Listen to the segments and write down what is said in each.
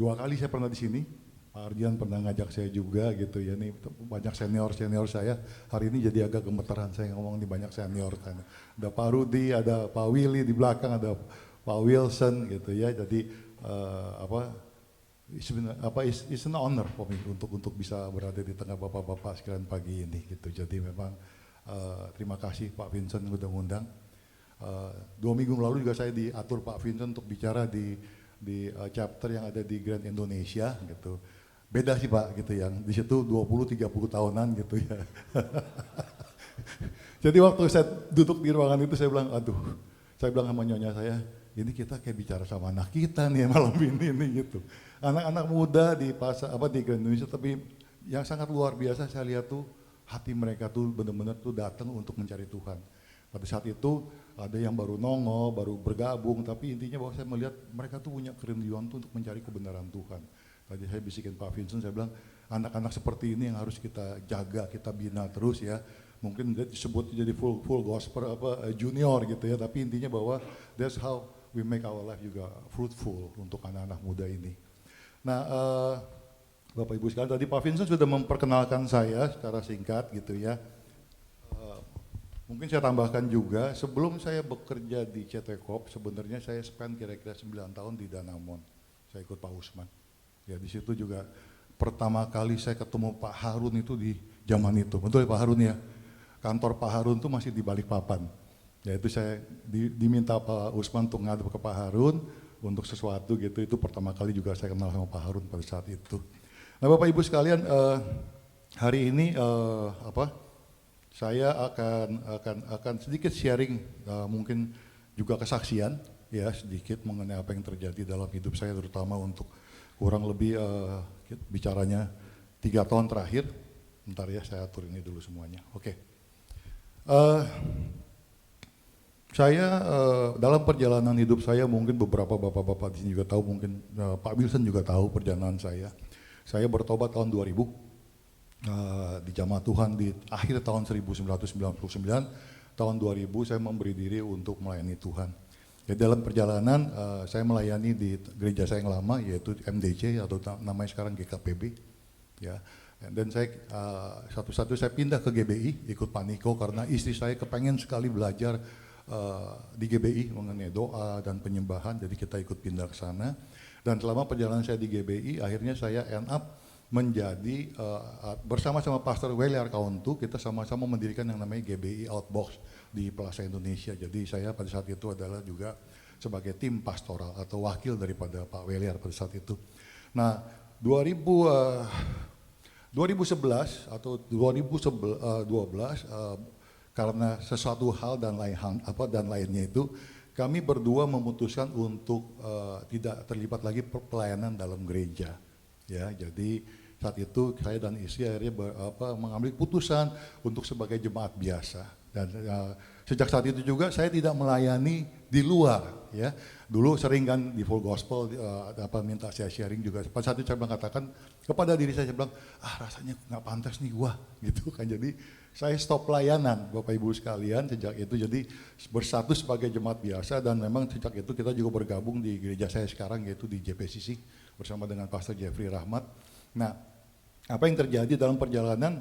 2 kali saya pernah di sini. Pak Ardian pernah ngajak saya juga gitu ya, nih banyak senior saya. Hari ini jadi agak gemeteran saya ngomong nih banyak senior kan. Ada Pak Rudi, ada Pak Willy di belakang, ada Pak Wilson gitu ya. Jadi it's an honor for me untuk bisa berada di tengah bapak-bapak sekalian pagi ini gitu. Jadi memang terima kasih Pak Vincent yang udah ngundang. 2 minggu lalu juga saya diatur Pak Vincent untuk bicara di chapter yang ada di Grand Indonesia gitu. Beda sih Pak gitu, yang di situ 20-30 tahunan gitu ya. Jadi waktu saya duduk di ruangan itu saya bilang, saya bilang sama nyonya saya, ini kita kayak bicara sama anak kita nih malam ini nih gitu. Anak-anak muda di di Grand Indonesia, tapi yang sangat luar biasa saya lihat tuh hati mereka tuh benar-benar tuh datang untuk mencari Tuhan. Pada saat itu ada yang baru nongol, baru bergabung, tapi intinya bahwa saya melihat mereka tuh punya kerinduan tuh untuk mencari kebenaran Tuhan. Tadi saya bisikin Pak Vincent, saya bilang anak-anak seperti ini yang harus kita jaga, kita bina terus ya. Mungkin disebut jadi full gospel junior gitu ya, tapi intinya bahwa that's how we make our life juga fruitful untuk anak-anak muda ini. Nah, Bapak Ibu sekalian, tadi Pak Vincent sudah memperkenalkan saya secara singkat gitu ya. Mungkin saya tambahkan juga, sebelum saya bekerja di CT Corp, sebenarnya saya spend kira-kira 9 tahun di Danamon. Saya ikut Pak Usman. Ya di situ juga pertama kali saya ketemu Pak Harun itu di zaman itu. Betul ya Pak Harun ya? Kantor Pak Harun itu masih di Balikpapan. Ya itu saya diminta Pak Usman untuk ngadep ke Pak Harun untuk sesuatu gitu. Itu pertama kali juga saya kenal sama Pak Harun pada saat itu. Nah Bapak Ibu sekalian, hari ini saya akan sedikit sharing, mungkin juga kesaksian ya sedikit mengenai apa yang terjadi dalam hidup saya, terutama untuk kurang lebih bicaranya 3 tahun terakhir. Bentar ya, saya atur ini dulu semuanya. Oke. Saya dalam perjalanan hidup saya, mungkin beberapa bapak-bapak di sini juga tahu, mungkin Pak Wilson juga tahu perjalanan saya. Saya bertobat tahun 2000. Di Jamaah Tuhan di akhir tahun 1999, tahun 2000 saya memberi diri untuk melayani Tuhan. Jadi dalam perjalanan saya melayani di gereja saya yang lama, yaitu MDC atau namanya sekarang GKPB. Ya. Dan saya satu-satu saya pindah ke GBI ikut Pak Niko karena istri saya kepengen sekali belajar di GBI mengenai doa dan penyembahan, jadi kita ikut pindah ke sana. Dan selama perjalanan saya di GBI, akhirnya saya end up menjadi bersama-sama Pastor Weliar Kauntu, kita sama-sama mendirikan yang namanya GBI Outbox di Plaza Indonesia. Jadi saya pada saat itu adalah juga sebagai tim pastoral atau wakil daripada Pak Weliar pada saat itu. Nah 2011 atau 2012 karena sesuatu hal dan lainnya itu, kami berdua memutuskan untuk tidak terlibat lagi pelayanan dalam gereja. Ya, jadi saat itu saya dan istri akhirnya mengambil keputusan untuk sebagai jemaat biasa. Dan sejak saat itu juga saya tidak melayani di luar. Ya, dulu sering kan di full gospel minta saya sharing juga. Pada saat itu saya mengatakan kepada diri saya bilang, rasanya nggak pantas nih gua, gitu kan. Jadi saya stop pelayanan, Bapak Ibu sekalian sejak itu. Jadi bersatu sebagai jemaat biasa, dan memang sejak itu kita juga bergabung di gereja saya sekarang, yaitu di JPCC bersama dengan Pastor Jeffrey Rahmat. Nah, apa yang terjadi dalam perjalanan,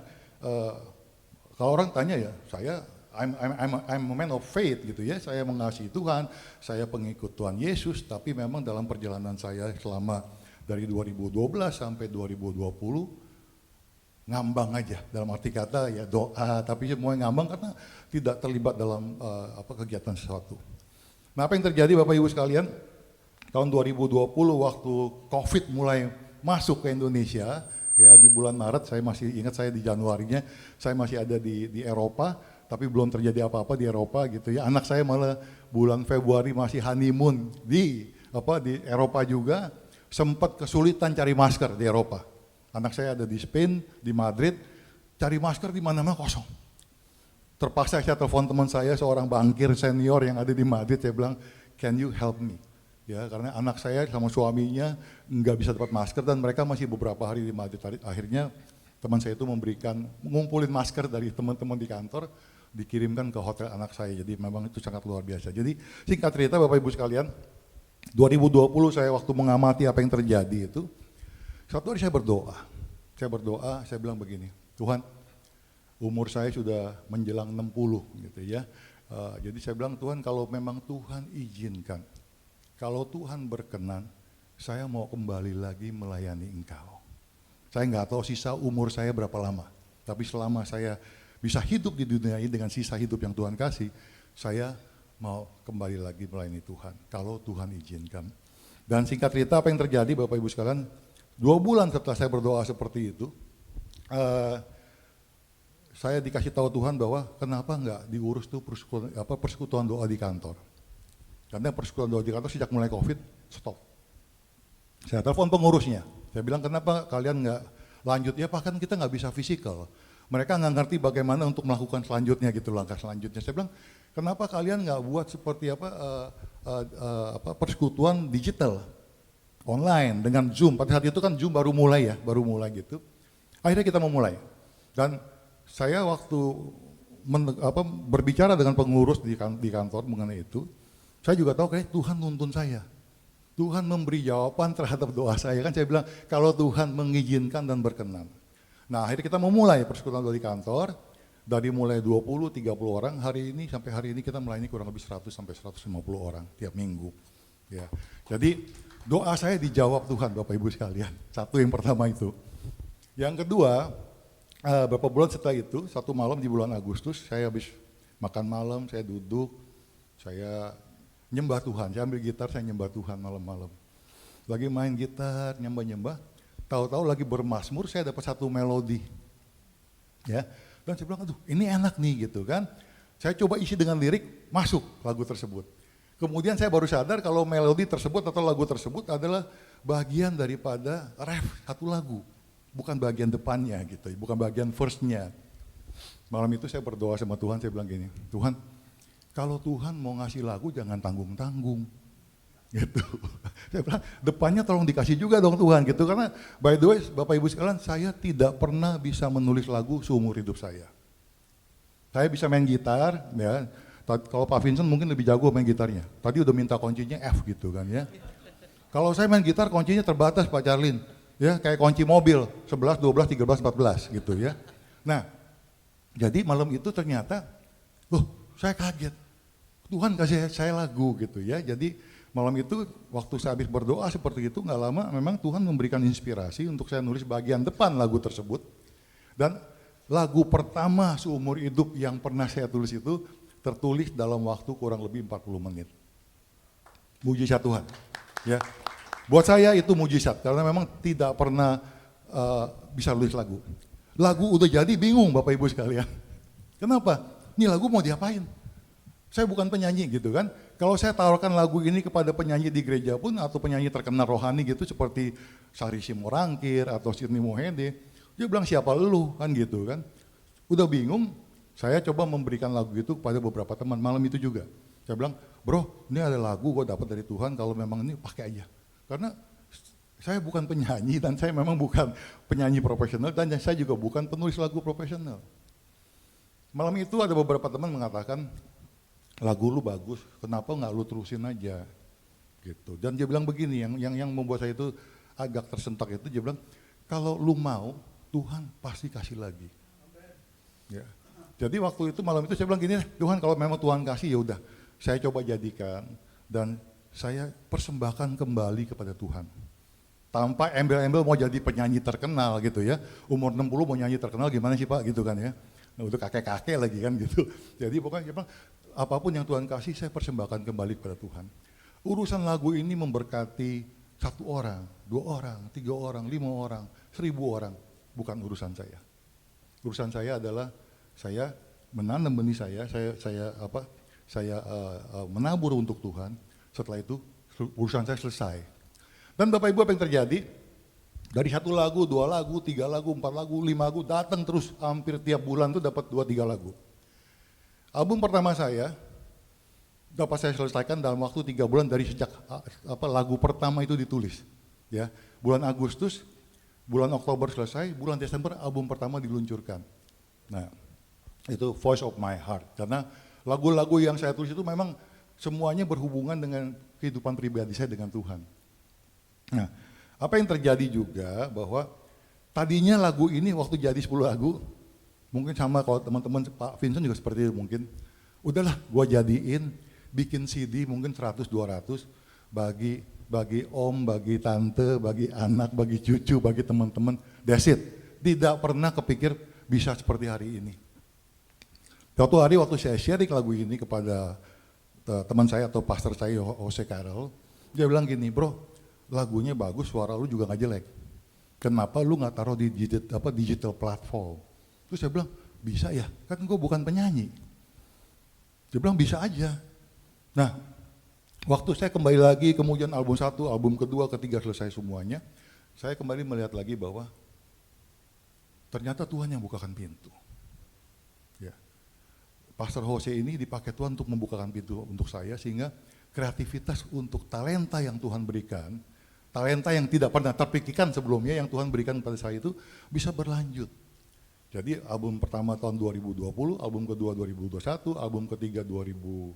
kalau orang tanya ya, saya I'm a man of faith gitu ya, saya mengasihi Tuhan, saya pengikut Tuhan Yesus, tapi memang dalam perjalanan saya selama dari 2012 sampai 2020 ngambang aja, dalam arti kata ya doa, tapi semua ngambang karena tidak terlibat dalam kegiatan sesuatu. Nah, apa yang terjadi Bapak Ibu sekalian, tahun 2020 waktu COVID mulai masuk ke Indonesia, ya di bulan Maret, saya masih ingat, saya di Januarinya saya masih ada di Eropa, tapi belum terjadi apa-apa di Eropa gitu ya. Anak saya malah bulan Februari masih honeymoon di Eropa juga, sempat kesulitan cari masker di Eropa. Anak saya ada di Spain, di Madrid, cari masker di mana-mana kosong. Terpaksa saya telepon teman saya, seorang bankir senior yang ada di Madrid, saya bilang, can you help me? Ya, karena anak saya sama suaminya nggak bisa dapat masker dan mereka masih beberapa hari di Madrid. Akhirnya teman saya itu ngumpulin masker dari teman-teman di kantor, dikirimkan ke hotel anak saya. Jadi memang itu sangat luar biasa. Jadi singkat cerita Bapak Ibu sekalian, 2020 saya waktu mengamati apa yang terjadi itu, satu hari saya berdoa. Saya bilang begini, Tuhan, umur saya sudah menjelang 60 gitu ya. Jadi saya bilang, Tuhan kalau memang Tuhan izinkan, kalau Tuhan berkenan, saya mau kembali lagi melayani Engkau. Saya nggak tahu sisa umur saya berapa lama, tapi selama saya bisa hidup di dunia ini dengan sisa hidup yang Tuhan kasih, saya mau kembali lagi melayani Tuhan, kalau Tuhan izinkan. Dan singkat cerita apa yang terjadi Bapak Ibu sekalian, 2 bulan setelah saya berdoa seperti itu, saya dikasih tahu Tuhan bahwa kenapa nggak diurus tuh persekutuan doa di kantor. Karena persekutuan doa di kantor sejak mulai COVID, stop. Saya telepon pengurusnya, saya bilang kenapa kalian nggak lanjut, ya Pak kan kita nggak bisa fisikal. Mereka nggak ngerti bagaimana untuk melakukan selanjutnya gitu, langkah selanjutnya. Saya bilang, kenapa kalian nggak buat seperti persekutuan digital, online dengan Zoom. Pada saat itu kan Zoom baru mulai gitu. Akhirnya kita memulai. Dan saya waktu berbicara dengan pengurus di kantor mengenai itu, saya juga tahu kayak Tuhan nuntun saya. Tuhan memberi jawaban terhadap doa saya. Kan saya bilang, kalau Tuhan mengizinkan dan berkenan. Nah akhirnya kita memulai persekutuan doa di kantor, dari mulai 20-30 orang, sampai hari ini kita melayani kurang lebih 100-150 orang tiap minggu. Ya. Jadi doa saya dijawab Tuhan Bapak Ibu sekalian, satu yang pertama itu. Yang kedua, beberapa bulan setelah itu, satu malam di bulan Agustus, saya habis makan malam, saya duduk, saya nyembah Tuhan, saya ambil gitar, saya nyembah Tuhan malam-malam. Lagi main gitar, nyembah-nyembah, tahu-tahu lagi bermazmur, saya dapat satu melodi. Ya, dan saya bilang, aduh ini enak nih gitu kan. Saya coba isi dengan lirik, masuk lagu tersebut. Kemudian saya baru sadar kalau melodi tersebut atau lagu tersebut adalah bagian daripada ref satu lagu. Bukan bagian depannya gitu, bukan bagian verse-nya. Malam itu saya berdoa sama Tuhan, saya bilang gini, Tuhan, kalau Tuhan mau ngasih lagu jangan tanggung-tanggung. Gitu. Saya bilang, depannya tolong dikasih juga dong Tuhan gitu, karena by the way Bapak Ibu sekalian, saya tidak pernah bisa menulis lagu seumur hidup saya. Saya bisa main gitar, ya. Kalau Pak Vincent mungkin lebih jago main gitarnya. Tadi udah minta kuncinya F gitu kan ya. Kalau saya main gitar kuncinya terbatas Pak Charlin. Ya, kayak kunci mobil, 11, 12, 13, 14 gitu ya. Nah, jadi malam itu ternyata, saya kaget. Tuhan kasih saya lagu gitu ya. Jadi malam itu waktu saya habis berdoa seperti itu, nggak lama memang Tuhan memberikan inspirasi untuk saya nulis bagian depan lagu tersebut. Dan lagu pertama seumur hidup yang pernah saya tulis itu tertulis dalam waktu kurang lebih 40 menit. Mujizat Tuhan. Ya. Buat saya itu mujizat karena memang tidak pernah bisa nulis lagu. Lagu udah jadi bingung Bapak Ibu sekalian. Kenapa? Ini lagu mau diapain? Saya bukan penyanyi gitu kan. Kalau saya tawarkan lagu ini kepada penyanyi di gereja pun atau penyanyi terkenal rohani gitu seperti Sari Simorangkir atau Sidney Mohede, dia bilang siapa lu kan gitu kan. Udah bingung, saya coba memberikan lagu itu kepada beberapa teman malam itu juga. Saya bilang, bro ini ada lagu gue dapat dari Tuhan, kalau memang ini pakai aja. Karena saya bukan penyanyi dan saya memang bukan penyanyi profesional dan saya juga bukan penulis lagu profesional. Malam itu ada beberapa teman mengatakan, lagu lu bagus, kenapa nggak lu terusin aja, gitu. Dan dia bilang begini, yang membuat saya itu agak tersentak itu, dia bilang, kalau lu mau, Tuhan pasti kasih lagi. Ya. Jadi waktu itu malam itu saya bilang gini, Tuhan kalau memang Tuhan kasih ya udah, saya coba jadikan dan saya persembahkan kembali kepada Tuhan. Tanpa embel-embel mau jadi penyanyi terkenal gitu ya, umur 60 mau nyanyi terkenal gimana sih Pak gitu kan ya. Nah, udah kakek-kakek lagi kan gitu. Jadi pokoknya dia bilang, apapun yang Tuhan kasih saya persembahkan kembali kepada Tuhan. Urusan lagu ini memberkati 1 orang, 2 orang, 3 orang, 5 orang, 1000 orang, bukan urusan saya. Urusan saya adalah saya menanam benih saya menabur untuk Tuhan. Setelah itu urusan saya selesai. Dan Bapak Ibu apa yang terjadi? Dari 1 lagu, 2 lagu, 3 lagu, 4 lagu, 5 lagu, datang terus hampir tiap bulan tuh dapat 2-3 lagu. Album pertama saya dapat saya selesaikan dalam waktu 3 bulan dari sejak lagu pertama itu ditulis. Ya, bulan Agustus, bulan Oktober selesai, bulan Desember album pertama diluncurkan. Nah, itu Voice of My Heart. Karena lagu-lagu yang saya tulis itu memang semuanya berhubungan dengan kehidupan pribadi saya dengan Tuhan. Nah, apa yang terjadi juga bahwa tadinya lagu ini waktu jadi 10 lagu, mungkin sama kalau teman-teman Pak Vincent juga seperti itu mungkin, udahlah gua jadiin, bikin CD mungkin 100-200, bagi om, bagi tante, bagi anak, bagi cucu, bagi teman-teman, that's it. Tidak pernah kepikir bisa seperti hari ini. Suatu hari waktu saya sharing lagu ini kepada teman saya atau pastor saya, Jose Carol, dia bilang gini, bro, lagunya bagus, suara lu juga gak jelek. Kenapa lu gak taruh di digital platform? Terus saya bilang, bisa ya, kan gue bukan penyanyi. Dia bilang bisa aja. Nah, waktu saya kembali lagi, kemudian album 1, album kedua, ketiga selesai semuanya, saya kembali melihat lagi bahwa ternyata Tuhan yang bukakan pintu. Ya. Pastor Jose ini dipakai Tuhan untuk membukakan pintu untuk saya, sehingga kreativitas untuk talenta yang Tuhan berikan, talenta yang tidak pernah terpikirkan sebelumnya yang Tuhan berikan kepada saya itu bisa berlanjut. Jadi album pertama tahun 2020, album kedua 2021, album ketiga 2022,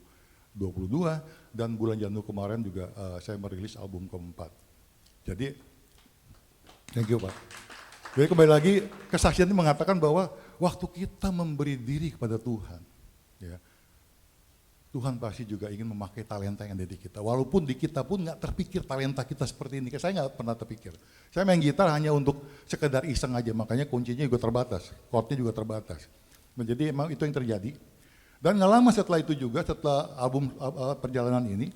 dan bulan Januari kemarin juga saya merilis album keempat. Jadi, thank you Pak. Jadi kembali lagi, kesaksian ini mengatakan bahwa waktu kita memberi diri kepada Tuhan, ya, Tuhan pasti juga ingin memakai talenta yang ada di kita. Walaupun di kita pun nggak terpikir talenta kita seperti ini. Saya nggak pernah terpikir. Saya main gitar hanya untuk sekedar iseng aja, makanya kuncinya juga terbatas, chordnya juga terbatas. Jadi emang itu yang terjadi. Dan nggak lama setelah itu juga, setelah album perjalanan ini,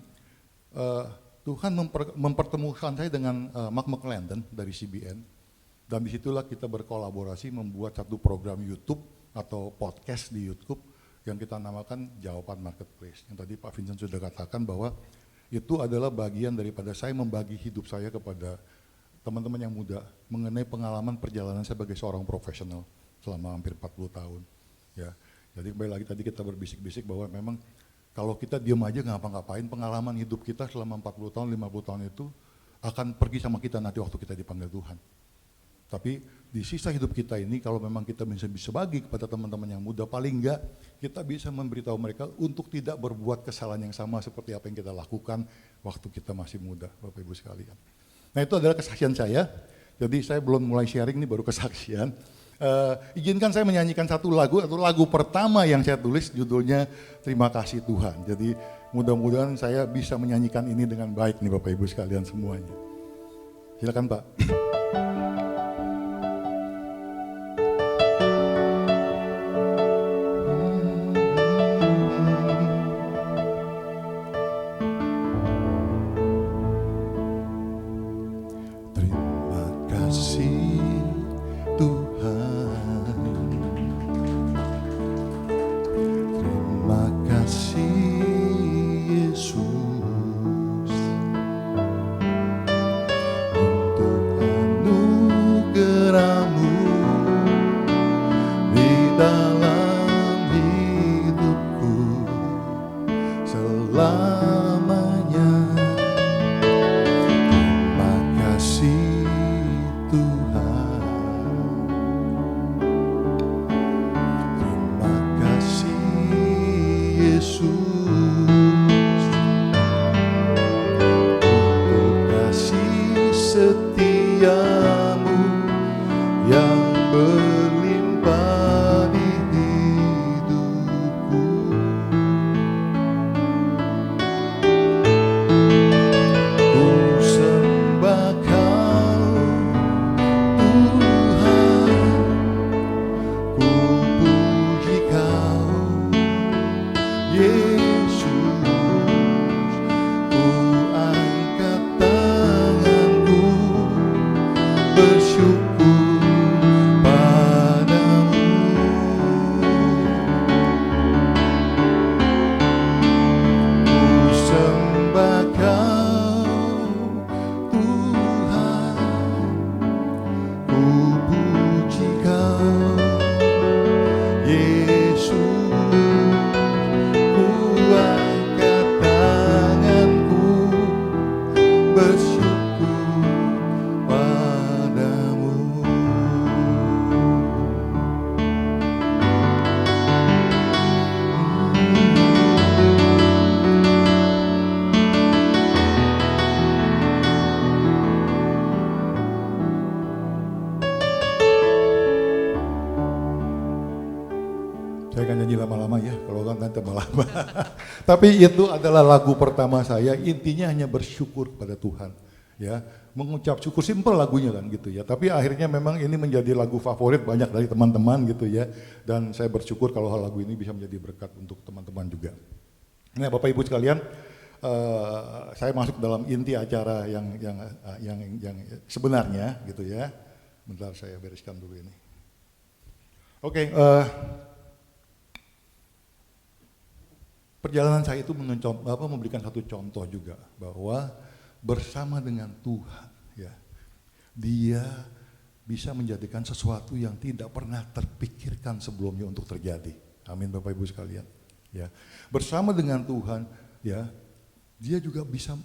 Tuhan mempertemukan saya dengan Mark McClendon dari CBN. Dan disitulah kita berkolaborasi membuat satu program YouTube atau podcast di YouTube yang kita namakan Jawaban Marketplace. Yang tadi Pak Vincent sudah katakan bahwa itu adalah bagian daripada saya membagi hidup saya kepada teman-teman yang muda mengenai pengalaman perjalanan saya sebagai seorang profesional selama hampir 40 tahun. Ya, jadi kembali lagi tadi kita berbisik-bisik bahwa memang kalau kita diam aja nggak ngapa-ngapain, pengalaman hidup kita selama 40 tahun, 50 tahun itu akan pergi sama kita nanti waktu kita dipanggil Tuhan. Tapi di sisa hidup kita ini kalau memang kita bisa bagi kepada teman-teman yang muda, paling enggak kita bisa memberitahu mereka untuk tidak berbuat kesalahan yang sama seperti apa yang kita lakukan waktu kita masih muda, Bapak Ibu sekalian. Nah itu adalah kesaksian saya, jadi saya belum mulai sharing, ini baru kesaksian. Izinkan saya menyanyikan satu lagu, atau lagu pertama yang saya tulis judulnya Terima Kasih Tuhan. Jadi mudah-mudahan saya bisa menyanyikan ini dengan baik nih Bapak Ibu sekalian semuanya. Silakan Pak. Saya akan nyanyi lama-lama ya, kalau kan nanti lama-lama. Tapi itu adalah lagu pertama saya, intinya hanya bersyukur kepada Tuhan. Ya, mengucap syukur, simpel lagunya kan gitu ya. Tapi akhirnya memang ini menjadi lagu favorit banyak dari teman-teman gitu ya. Dan saya bersyukur kalau lagu ini bisa menjadi berkat untuk teman-teman juga. Nah, Bapak Ibu sekalian, saya masuk dalam inti acara yang sebenarnya gitu ya. Bentar saya bereskan dulu ini. Oke, perjalanan saya itu memberikan satu contoh juga bahwa bersama dengan Tuhan, ya, Dia bisa menjadikan sesuatu yang tidak pernah terpikirkan sebelumnya untuk terjadi. Amin, Bapak Ibu sekalian. Ya, bersama dengan Tuhan, ya, Dia juga bisa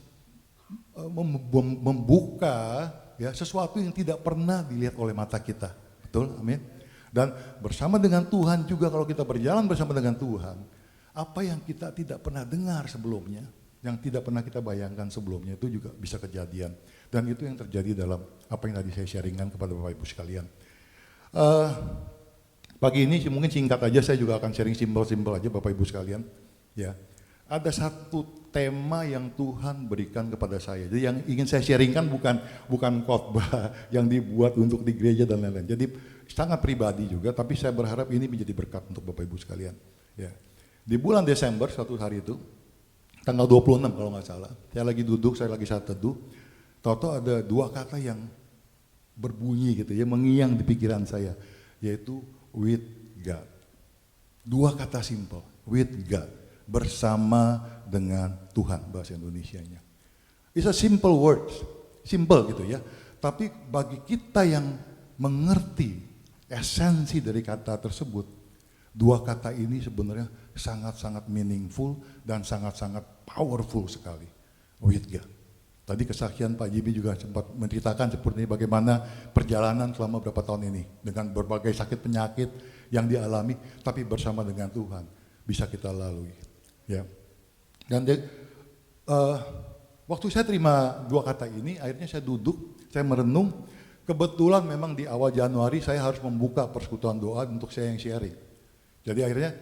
membuka ya sesuatu yang tidak pernah dilihat oleh mata kita. Betul, amin. Dan bersama dengan Tuhan juga kalau kita berjalan bersama dengan Tuhan, apa yang kita tidak pernah dengar sebelumnya, yang tidak pernah kita bayangkan sebelumnya itu juga bisa kejadian. Dan itu yang terjadi dalam apa yang tadi saya sharingkan kepada Bapak Ibu sekalian. Pagi ini mungkin singkat aja, saya juga akan sharing simpel-simpel aja Bapak Ibu sekalian. Ya, ada satu tema yang Tuhan berikan kepada saya. Jadi yang ingin saya sharingkan bukan khotbah yang dibuat untuk di gereja dan lain-lain. Jadi sangat pribadi juga, tapi saya berharap ini menjadi berkat untuk Bapak Ibu sekalian. Ya. Di bulan Desember, suatu hari itu, tanggal 26 kalau nggak salah, saya lagi duduk, saya lagi saat teduh, tahu-tahu ada dua kata yang berbunyi gitu ya, mengiang di pikiran saya, yaitu with God. Dua kata simple, with God, bersama dengan Tuhan bahasa Indonesianya. It's a simple words, simple gitu ya, tapi bagi kita yang mengerti esensi dari kata tersebut, dua kata ini sebenarnya sangat-sangat meaningful dan sangat-sangat powerful sekali. With God. Tadi kesaksian Pak Jimmy juga sempat menceritakan seperti bagaimana perjalanan selama berapa tahun ini dengan berbagai sakit penyakit yang dialami, tapi bersama dengan Tuhan bisa kita lalui. Ya. Dan waktu saya terima dua kata ini, akhirnya saya duduk, saya merenung. Kebetulan memang di awal Januari saya harus membuka persekutuan doa untuk saya yang sharing. Jadi akhirnya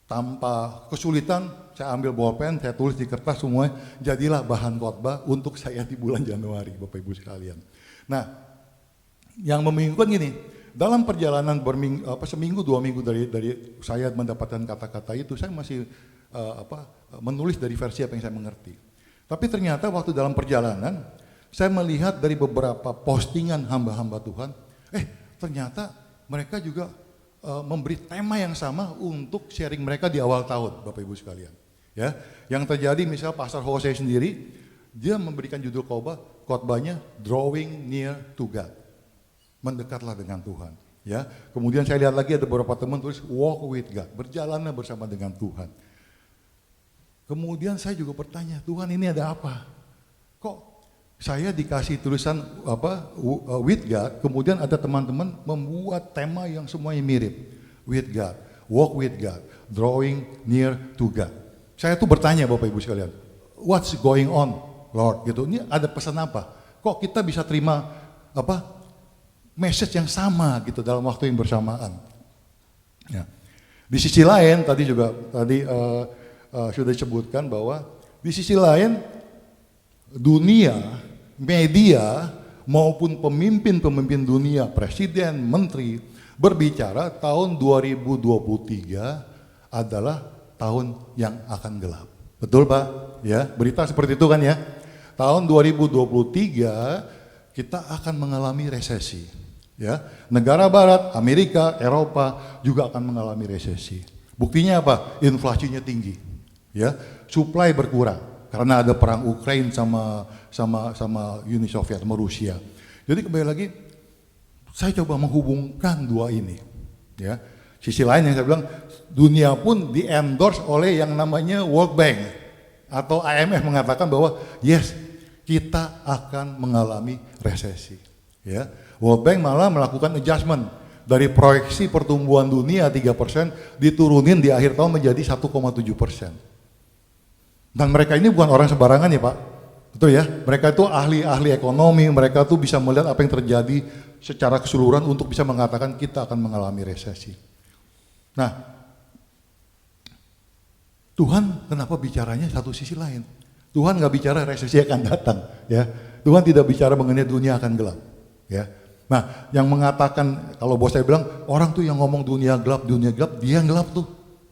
tanpa kesulitan saya ambil bolpen, saya tulis di kertas semua, jadilah bahan khotbah untuk saya di bulan Januari, Bapak Ibu sekalian. Nah, yang membingungkan gini, dalam perjalanan seminggu 2 minggu dari saya mendapatkan kata-kata itu, saya masih menulis dari versi apa yang saya mengerti. Tapi ternyata waktu dalam perjalanan, saya melihat dari beberapa postingan hamba-hamba Tuhan, ternyata mereka juga memberi tema yang sama untuk sharing mereka di awal tahun, Bapak Ibu sekalian. Ya, yang terjadi misal Pastor Jose sendiri, dia memberikan judul khotbahnya Drawing Near to God. Mendekatlah dengan Tuhan. Ya, kemudian saya lihat lagi ada beberapa teman tulis Walk with God, berjalanlah bersama dengan Tuhan. Kemudian saya juga bertanya, Tuhan ini ada apa? Kok saya dikasih tulisan with God, kemudian ada teman-teman membuat tema yang semuanya mirip. With God, walk with God, drawing near to God. Saya tuh bertanya Bapak Ibu sekalian, what's going on, Lord? Gitu. Ini ada pesan apa? Kok kita bisa terima message yang sama gitu dalam waktu yang bersamaan? Ya. Di sisi lain tadi sudah disebutkan bahwa di sisi lain dunia, media maupun pemimpin-pemimpin dunia, presiden, menteri berbicara tahun 2023 adalah tahun yang akan gelap. Betul Pak? Ya, berita seperti itu kan ya. Tahun 2023 kita akan mengalami resesi. Ya, negara barat, Amerika, Eropa juga akan mengalami resesi. Buktinya apa? Inflasinya tinggi. Ya, supply berkurang. Karena ada perang Ukraina sama Uni Soviet, sama Rusia. Jadi kembali lagi, saya coba menghubungkan dua ini. Ya, sisi lain yang saya bilang, dunia pun di-endorse oleh yang namanya World Bank atau IMF mengatakan bahwa yes, kita akan mengalami resesi. Ya, World Bank malah melakukan adjustment dari proyeksi pertumbuhan dunia 3% diturunin di akhir tahun menjadi 1,7%. Dan mereka ini bukan orang sembarangan ya Pak, betul ya? Mereka itu ahli-ahli ekonomi, mereka tuh bisa melihat apa yang terjadi secara keseluruhan untuk bisa mengatakan kita akan mengalami resesi. Nah, Tuhan kenapa bicaranya satu sisi lain? Tuhan nggak bicara resesi akan datang, ya. Tuhan tidak bicara mengenai dunia akan gelap, ya. Nah, yang mengatakan, kalau bos saya bilang, orang tuh yang ngomong dunia gelap, dia yang gelap tuh,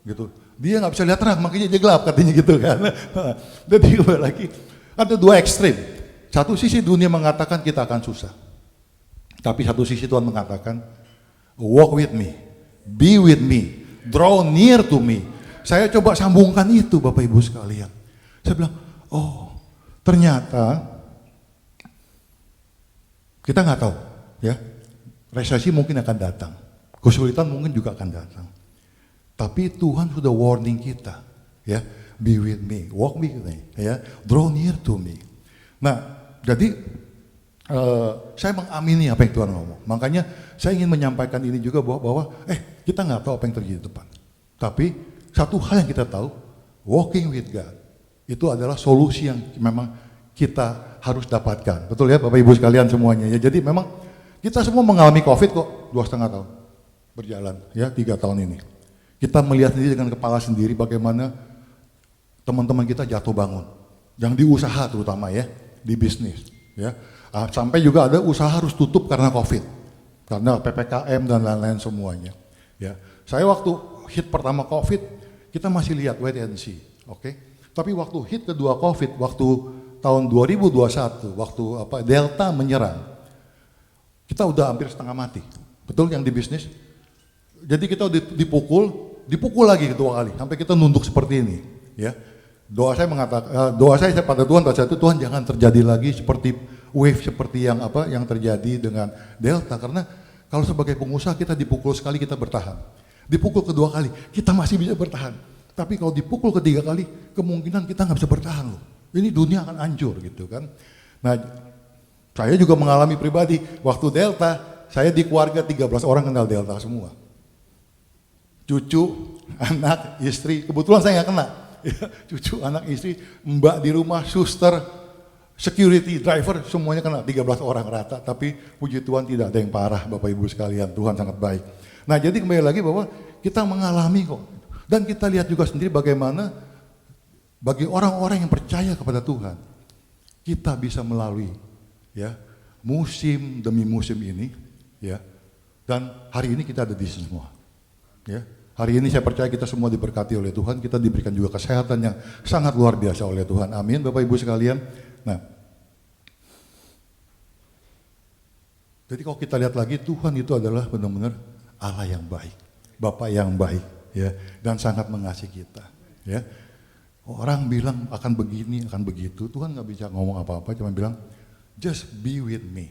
gitu. Dia nggak bisa lihat terang, makanya dia gelap, katanya gitu kan. Jadi kembali lagi, ada dua ekstrim. Satu sisi dunia mengatakan kita akan susah. Tapi satu sisi Tuhan mengatakan, walk with me, be with me, draw near to me. Saya coba sambungkan itu Bapak Ibu sekalian. Saya bilang, oh ternyata kita nggak tahu, ya, resesi mungkin akan datang, kesulitan mungkin juga akan datang. Tapi Tuhan sudah warning kita, ya, be with me, walk with me, ya, draw near to me. Nah, jadi saya mengamini apa yang Tuhan ngomong. Makanya saya ingin menyampaikan ini juga bahwa kita nggak tahu apa yang terjadi di depan. Tapi satu hal yang kita tahu, walking with God itu adalah solusi yang memang kita harus dapatkan. Betul ya Bapak Ibu sekalian semuanya ya. Jadi memang kita semua mengalami COVID kok 2,5 tahun berjalan ya, 3 tahun ini. Kita melihat sendiri dengan kepala sendiri bagaimana teman-teman kita jatuh bangun. Yang di usaha terutama ya, di bisnis ya. Sampai juga ada usaha harus tutup karena COVID. Karena PPKM dan lain-lain semuanya. Ya. Saya waktu hit pertama COVID, kita masih lihat wait and see, oke? Tapi waktu hit kedua COVID, waktu tahun 2021, waktu Delta menyerang, kita udah hampir setengah mati. Betul yang di bisnis? Jadi kita dipukul lagi kedua kali, sampai kita nunduk seperti ini, ya. Doa saya pada Tuhan pada saat itu, Tuhan jangan terjadi lagi seperti wave seperti yang terjadi dengan Delta, karena kalau sebagai pengusaha kita dipukul sekali kita bertahan, dipukul kedua kali kita masih bisa bertahan, tapi kalau dipukul ketiga kali kemungkinan kita nggak bisa bertahan loh. Ini dunia akan hancur gitu kan. Nah, saya juga mengalami pribadi waktu Delta, saya di keluarga 13 orang kenal Delta semua. Cucu, anak, istri, kebetulan saya nggak kena. Cucu, anak, istri, mbak di rumah, suster, security, driver, semuanya kena, 13 orang rata. Tapi puji Tuhan tidak ada yang parah Bapak Ibu sekalian, Tuhan sangat baik. Nah jadi kembali lagi bahwa kita mengalami kok. Dan kita lihat juga sendiri bagaimana bagi orang-orang yang percaya kepada Tuhan, kita bisa melalui ya musim demi musim ini, ya. Dan hari ini kita ada di sini semua, ya. Hari ini saya percaya kita semua diberkati oleh Tuhan, kita diberikan juga kesehatan yang sangat luar biasa oleh Tuhan. Amin, Bapak Ibu sekalian. Nah, jadi kalau kita lihat lagi, Tuhan itu adalah benar-benar Allah yang baik, Bapa yang baik, ya, dan sangat mengasihi kita, ya. Orang bilang akan begini, akan begitu, Tuhan nggak bisa ngomong apa-apa, cuma bilang, just be with me,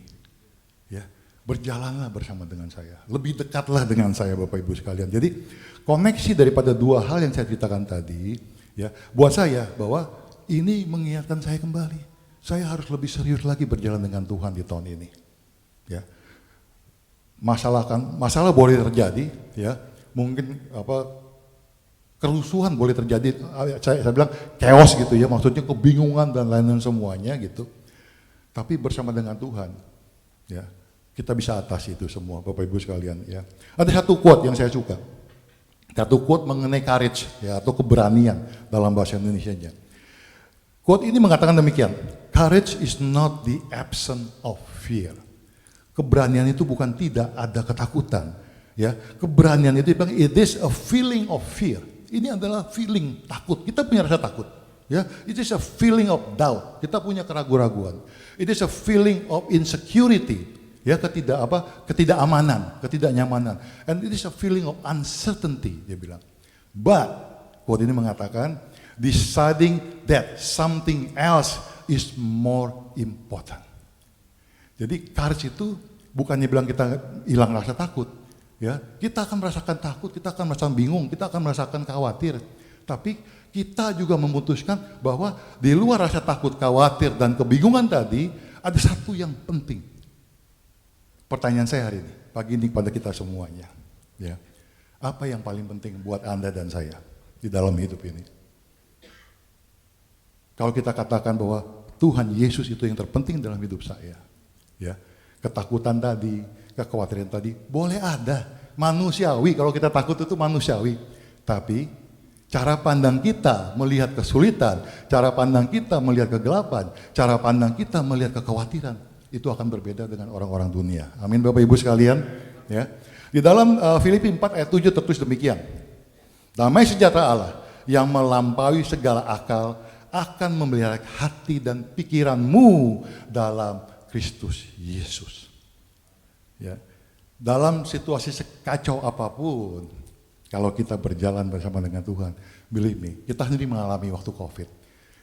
ya, berjalanlah bersama dengan saya, lebih dekatlah dengan saya Bapak Ibu sekalian. Jadi koneksi daripada dua hal yang saya ceritakan tadi, ya, buat saya bahwa ini mengingatkan saya kembali, saya harus lebih serius lagi berjalan dengan Tuhan di tahun ini, ya. Masalah boleh terjadi, ya, mungkin kerusuhan boleh terjadi, saya bilang chaos gitu ya, maksudnya kebingungan dan lain-lain semuanya gitu. Tapi bersama dengan Tuhan, ya, kita bisa atasi itu semua Bapak Ibu sekalian, ya. Ada satu quote yang saya suka. Satu quote mengenai courage, ya, atau keberanian dalam bahasa Indonesianya. Quote ini mengatakan demikian, courage is not the absence of fear. Keberanian itu bukan tidak ada ketakutan, ya. Keberanian itu bilang it is a feeling of fear. Ini adalah feeling takut. Kita punya rasa takut, ya. It is a feeling of doubt. Kita punya keraguan-raguan. It is a feeling of insecurity, ya, ketidakamanan, ketidaknyamanan. And it is a feeling of uncertainty, dia bilang. But quote ini mengatakan deciding that something else is more important. Jadi courage itu bukannya bilang kita hilang rasa takut, ya. Kita akan merasakan takut, kita akan merasakan bingung, kita akan merasakan khawatir. Tapi kita juga memutuskan bahwa di luar rasa takut, khawatir, dan kebingungan tadi, ada satu yang penting. Pertanyaan saya hari ini, pagi ini kepada kita semuanya, ya. Apa yang paling penting buat Anda dan saya di dalam hidup ini? Kalau kita katakan bahwa Tuhan Yesus itu yang terpenting dalam hidup saya, ya, ketakutan tadi, kekhawatiran tadi boleh ada, manusiawi. Kalau kita takut itu manusiawi, tapi Cara pandang kita melihat kesulitan, cara pandang kita melihat kegelapan, cara pandang kita melihat kekhawatiran, itu akan berbeda dengan orang-orang dunia. Amin Bapak Ibu sekalian. Ya. Di dalam Filipi 4 ayat 7 tertulis demikian. Damai sejahtera Allah yang melampaui segala akal akan memelihara hati dan pikiranmu dalam Kristus Yesus. Ya. Dalam situasi sekacau apapun, kalau kita berjalan bersama dengan Tuhan, believe me, kita sendiri mengalami waktu COVID.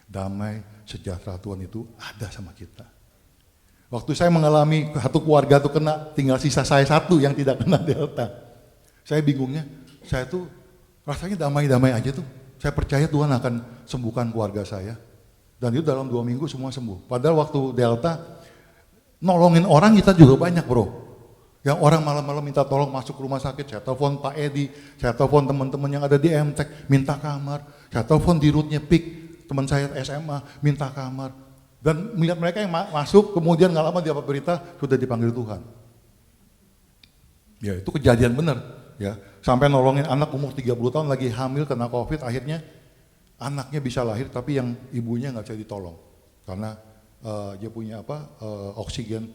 Damai sejahtera Tuhan itu ada sama kita. Waktu saya mengalami satu keluarga itu kena, tinggal sisa saya satu yang tidak kena Delta. Saya bingungnya, saya tuh rasanya damai-damai aja tuh. Saya percaya Tuhan akan sembuhkan keluarga saya. Dan itu dalam 2 minggu semua sembuh. Padahal waktu Delta, nolongin orang kita juga banyak bro. Yang orang malam-malam minta tolong masuk ke rumah sakit, saya telepon Pak Edi, saya telepon teman-teman yang ada di MTEK, minta kamar, saya telepon di rootnya PIK, teman saya SMA, minta kamar. Dan melihat mereka yang masuk, kemudian nggak lama dapat berita, sudah dipanggil Tuhan. Ya itu kejadian benar. Ya, sampai nolongin anak umur 30 tahun lagi hamil kena COVID, akhirnya anaknya bisa lahir, tapi yang ibunya nggak bisa ditolong. Karena dia punya oksigen,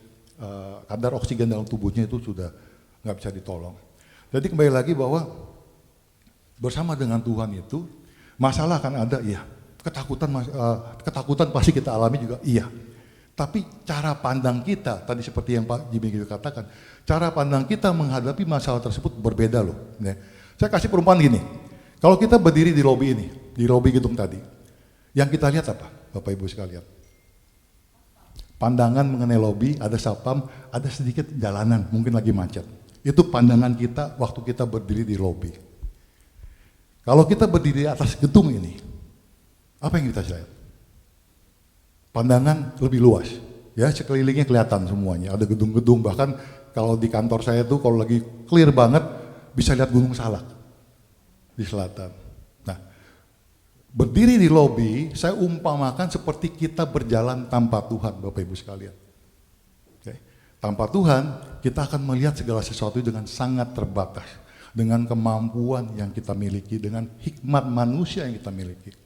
kadar oksigen dalam tubuhnya itu sudah nggak bisa ditolong. Jadi kembali lagi bahwa bersama dengan Tuhan itu masalah akan ada, iya. Ketakutan pasti kita alami juga, iya. Tapi cara pandang kita, tadi seperti yang Pak Jimmy katakan, cara pandang kita menghadapi masalah tersebut berbeda loh. Ya. Saya kasih perumpamaan gini, kalau kita berdiri di lobi ini, di lobi gedung tadi, yang kita lihat apa, Bapak Ibu sekalian? Pandangan mengenai lobi, ada sapam, ada sedikit jalanan, mungkin lagi macet. Itu pandangan kita waktu kita berdiri di lobi. Kalau kita berdiri di atas gedung ini, apa yang kita lihat? Pandangan lebih luas, ya sekelilingnya kelihatan semuanya. Ada gedung-gedung, bahkan kalau di kantor saya tuh kalau lagi clear banget, bisa lihat Gunung Salak di selatan. Berdiri di lobi, saya umpamakan seperti kita berjalan tanpa Tuhan, Bapak Ibu sekalian. Okay. Tanpa Tuhan, kita akan melihat segala sesuatu dengan sangat terbatas. Dengan kemampuan yang kita miliki, dengan hikmat manusia yang kita miliki.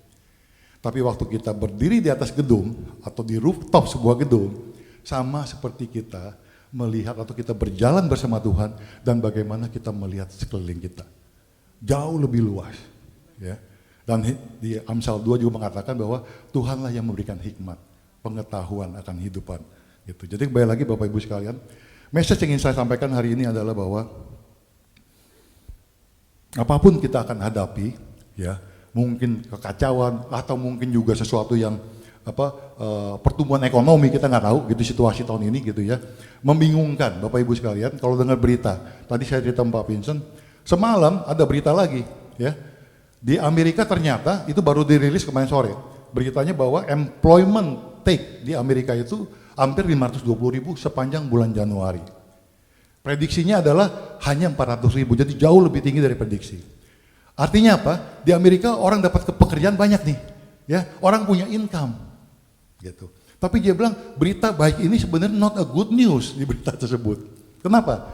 Tapi waktu kita berdiri di atas gedung, atau di rooftop sebuah gedung, sama seperti kita melihat atau kita berjalan bersama Tuhan, dan bagaimana kita melihat sekeliling kita. Jauh lebih luas. Ya. Dan di Amsal 2 juga mengatakan bahwa Tuhanlah yang memberikan hikmat, pengetahuan akan kehidupan. Gitu. Jadi kembali lagi Bapak Ibu sekalian, message yang ingin saya sampaikan hari ini adalah bahwa apapun kita akan hadapi, ya mungkin kekacauan atau mungkin juga sesuatu yang pertumbuhan ekonomi kita nggak tahu gitu situasi tahun ini gitu ya, membingungkan Bapak Ibu sekalian. Kalau dengar berita, tadi saya cerita Pak Vincent, semalam ada berita lagi, ya. Di Amerika ternyata, itu baru dirilis kemarin sore, beritanya bahwa employment take di Amerika itu hampir 520.000 sepanjang bulan Januari. Prediksinya adalah hanya 400.000, jadi jauh lebih tinggi dari prediksi. Artinya apa? Di Amerika orang dapat pekerjaan banyak nih, ya orang punya income, gitu. Tapi dia bilang berita baik ini sebenarnya not a good news di berita tersebut. Kenapa?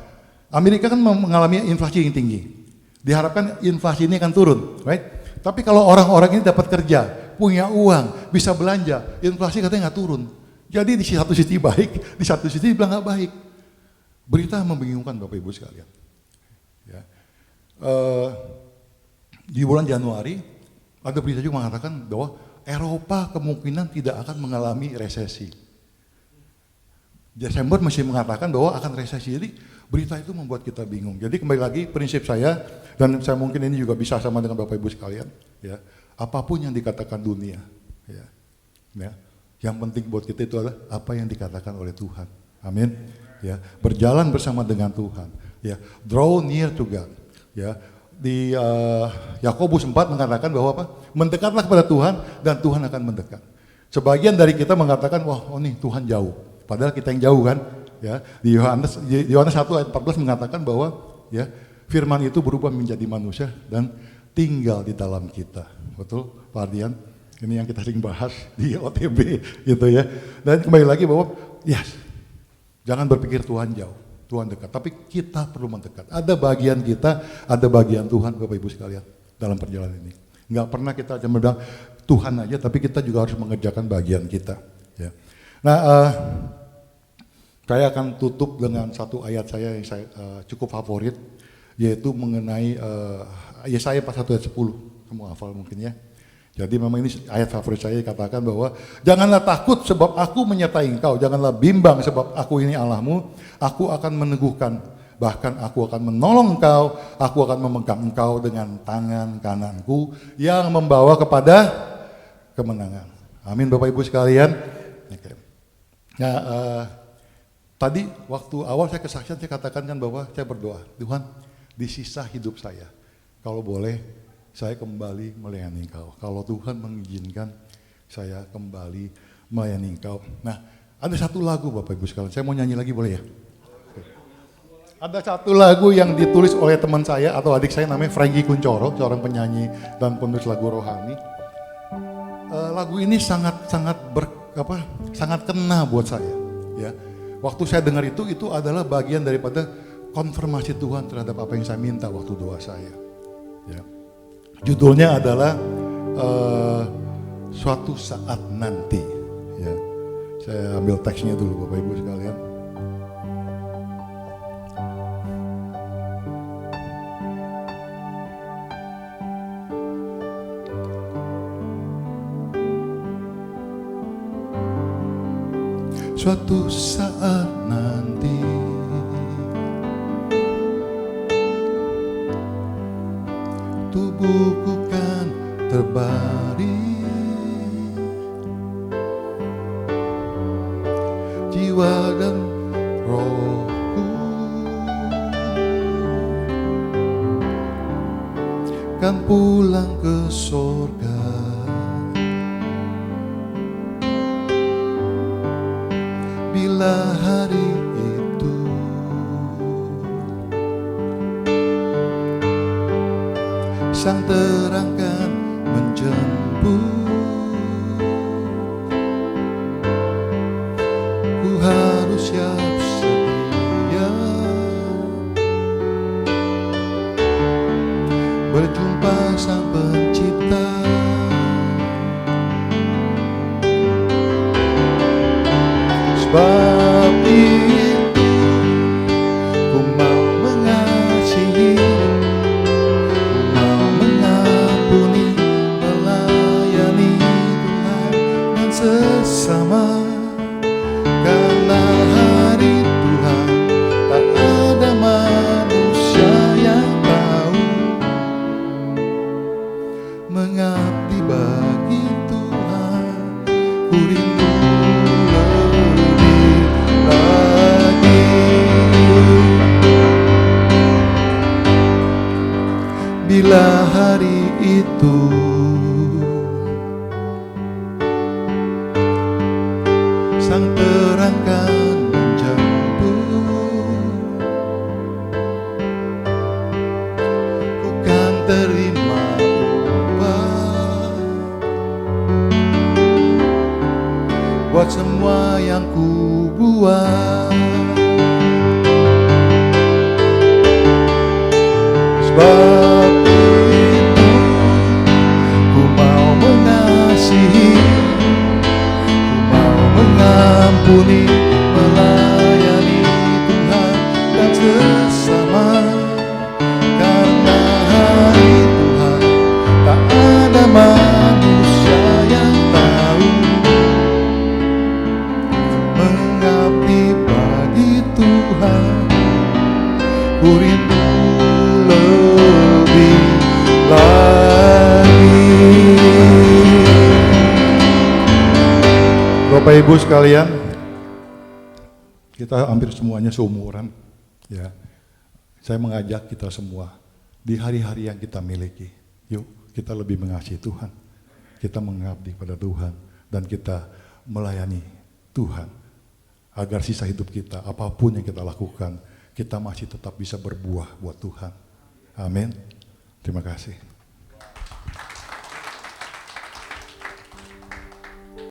Amerika kan mengalami inflasi yang tinggi. Diharapkan inflasi ini akan turun, right? Tapi kalau orang-orang ini dapat kerja, punya uang, bisa belanja, inflasi katanya nggak turun. Jadi di satu sisi baik, di satu sisi bilang nggak baik. Berita membingungkan Bapak Ibu sekalian. Ya. Di bulan Januari ada berita juga mengatakan bahwa Eropa kemungkinan tidak akan mengalami resesi. Desember masih mengatakan bahwa akan resesi. Jadi berita itu membuat kita bingung. Jadi kembali lagi prinsip saya, dan saya mungkin ini juga bisa sama dengan Bapak Ibu sekalian, ya apapun yang dikatakan dunia, ya yang penting buat kita itu adalah apa yang dikatakan oleh Tuhan. Amin. Ya, berjalan bersama dengan Tuhan. Ya, draw near to God. Ya, di Yakobus 4 mengatakan bahwa apa? Mendekatlah kepada Tuhan dan Tuhan akan mendekat. Sebagian dari kita mengatakan, wah, nih Tuhan jauh. Padahal kita yang jauh kan? Ya, di Yohanes 1 ayat 14 mengatakan bahwa ya firman itu berubah menjadi manusia dan tinggal di dalam kita. Betul, Pak Ardian? Ini yang kita sering bahas di OTB gitu ya. Dan kembali lagi bahwa yes, jangan berpikir Tuhan jauh, Tuhan dekat. Tapi kita perlu mendekat. Ada bagian kita, ada bagian Tuhan Bapak Ibu sekalian dalam perjalanan ini. Nggak pernah kita cuma bilang Tuhan aja, tapi kita juga harus mengerjakan bagian kita. Ya. Nah, saya akan tutup dengan satu ayat saya yang saya cukup favorit, yaitu mengenai Yesaya pasal 1 ayat 10. Kamu hafal mungkin ya. Jadi memang ini ayat favorit saya, dikatakan bahwa janganlah takut sebab aku menyertai engkau, janganlah bimbang sebab aku ini Allahmu, aku akan meneguhkan, bahkan aku akan menolong engkau, aku akan memegang engkau dengan tangan kananku yang membawa kepada kemenangan. Amin Bapak Ibu sekalian. Nah, tadi waktu awal saya kesaksian, saya katakan kan bahwa saya berdoa, Tuhan di sisa hidup saya, kalau boleh saya kembali melayani Engkau. Kalau Tuhan mengizinkan saya kembali melayani Engkau. Nah, ada satu lagu Bapak Ibu sekalian, saya mau nyanyi lagi boleh ya? Ada satu lagu yang ditulis oleh teman saya atau adik saya namanya Franky Kuncoro, seorang penyanyi dan penulis lagu rohani. Lagu ini sangat kena buat saya. Ya, waktu saya dengar itu adalah bagian daripada konfirmasi Tuhan terhadap apa yang saya minta waktu doa saya. Ya. Judulnya adalah Suatu Saat Nanti. Ya. Saya ambil teksnya dulu Bapak Ibu sekalian. Suatu saat nanti tubuhku kan terbaring, jiwa dan rohku kan pulang ke surga. Bila hari itu sang terang kan menjemput, ku harus siap sedia berjumpa sang pencipta. Sebab itu ku mau mengasihi, ku mau mengampuni, melayani Tuhan dan sesama. Karena hari Tuhan tak ada manusia yang tahu, mengabdi bagi Tuhan ku rindu bila hari itu sang terang kan menjemput, ku kan terima upah buat semua yang ku buat. Sebab itu ku mau mengasihi, ku mau mengampuni, melayani Tuhan dan sesama. Karena hari Tuhan tak ada manusia yang tahu, mengabdi bagi Tuhan ku rindu lebih lagi. Bapak Ibu sekalian, kita hampir semuanya seumuran, ya. Saya mengajak kita semua di hari-hari yang kita miliki, yuk kita lebih mengasihi Tuhan, kita mengabdi pada Tuhan, dan kita melayani Tuhan, agar sisa hidup kita, apapun yang kita lakukan, kita masih tetap bisa berbuah buat Tuhan. Amin. Terima kasih.